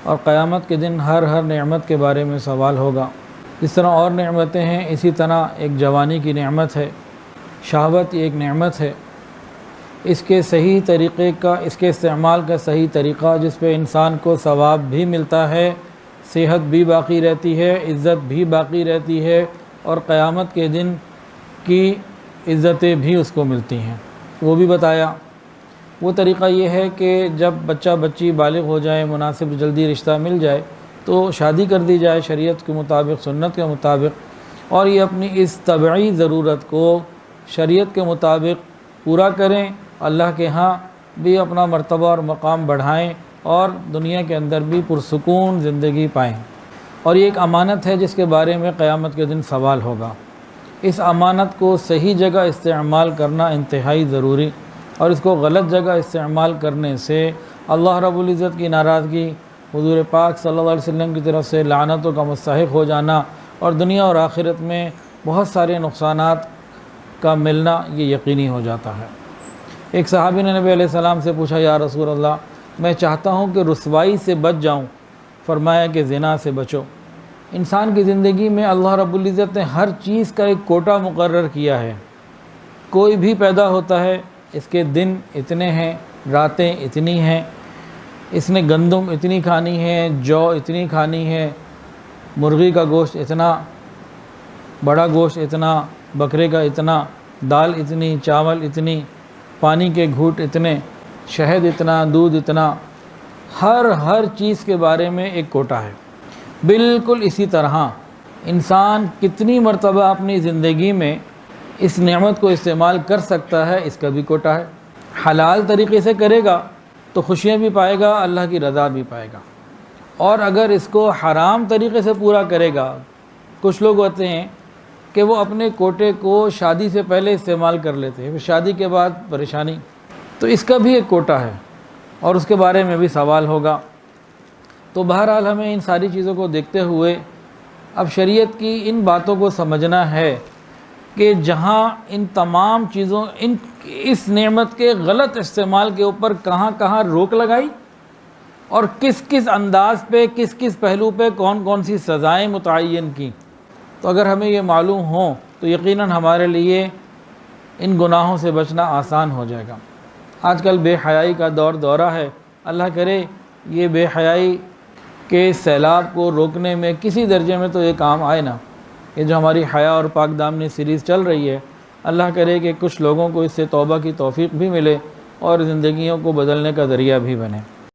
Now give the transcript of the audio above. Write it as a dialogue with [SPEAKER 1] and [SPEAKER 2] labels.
[SPEAKER 1] اور قیامت کے دن ہر نعمت کے بارے میں سوال ہوگا۔ جس طرح اور نعمتیں ہیں اسی طرح ایک جوانی کی نعمت ہے، شہوت ایک نعمت ہے، اس کے صحیح طریقے کا، اس کے استعمال کا صحیح طریقہ جس پہ انسان کو ثواب بھی ملتا ہے، صحت بھی باقی رہتی ہے، عزت بھی باقی رہتی ہے، اور قیامت کے دن کی عزتیں بھی اس کو ملتی ہیں، وہ بھی بتایا۔ وہ طریقہ یہ ہے کہ جب بچہ بچی بالغ ہو جائے، مناسب جلدی رشتہ مل جائے تو شادی کر دی جائے شریعت کے مطابق، سنت کے مطابق، اور یہ اپنی اس طبعی ضرورت کو شریعت کے مطابق پورا کریں، اللہ کے ہاں بھی اپنا مرتبہ اور مقام بڑھائیں اور دنیا کے اندر بھی پرسکون زندگی پائیں۔ اور یہ ایک امانت ہے جس کے بارے میں قیامت کے دن سوال ہوگا۔ اس امانت کو صحیح جگہ استعمال کرنا انتہائی ضروری، اور اس کو غلط جگہ استعمال کرنے سے اللہ رب العزت کی ناراضگی، حضور پاک صلی اللہ علیہ وسلم کی طرف سے لعنتوں کا مستحق ہو جانا، اور دنیا اور آخرت میں بہت سارے نقصانات کا ملنا یہ یقینی ہو جاتا ہے۔ ایک صحابی نے نبی علیہ السلام سے پوچھا، یا رسول اللہ، میں چاہتا ہوں کہ رسوائی سے بچ جاؤں۔ فرمایا کہ زنا سے بچو۔ انسان کی زندگی میں اللہ رب العزت نے ہر چیز کا ایک کوٹا مقرر کیا ہے۔ کوئی بھی پیدا ہوتا ہے، اس کے دن اتنے ہیں، راتیں اتنی ہیں، اس نے گندم اتنی کھانی ہے، جو اتنی کھانی ہے، مرغی کا گوشت اتنا، بڑا گوشت اتنا، بکرے کا اتنا، دال اتنی، چاول اتنی، پانی کے گھوٹ اتنے، شہد اتنا، دودھ اتنا، ہر چیز کے بارے میں ایک کوٹا ہے۔ بالکل اسی طرح انسان کتنی مرتبہ اپنی زندگی میں اس نعمت کو استعمال کر سکتا ہے، اس کا بھی کوٹا ہے۔ حلال طریقے سے کرے گا تو خوشیاں بھی پائے گا، اللہ کی رضا بھی پائے گا، اور اگر اس کو حرام طریقے سے پورا کرے گا، کچھ لوگ ہوتے ہیں کہ وہ اپنے کوٹے کو شادی سے پہلے استعمال کر لیتے ہیں، پھر شادی کے بعد پریشانی، تو اس کا بھی ایک کوٹا ہے اور اس کے بارے میں بھی سوال ہوگا۔ تو بہرحال ہمیں ان ساری چیزوں کو دیکھتے ہوئے اب شریعت کی ان باتوں کو سمجھنا ہے کہ جہاں ان تمام چیزوں، اس نعمت کے غلط استعمال کے اوپر کہاں کہاں روک لگائی، اور کس کس انداز پہ، کس کس پہلو پہ کون کون سی سزائیں متعین کی۔ تو اگر ہمیں یہ معلوم ہو تو یقیناً ہمارے لیے ان گناہوں سے بچنا آسان ہو جائے گا۔ آج کل بے حیائی کا دورہ ہے، اللہ کرے یہ بے حیائی کے سیلاب کو روکنے میں کسی درجے میں تو یہ کام آئے نا، یہ جو ہماری حیا اور پاک دامنی سیریز چل رہی ہے، اللہ کرے کہ کچھ لوگوں کو اس سے توبہ کی توفیق بھی ملے اور زندگیوں کو بدلنے کا ذریعہ بھی بنے۔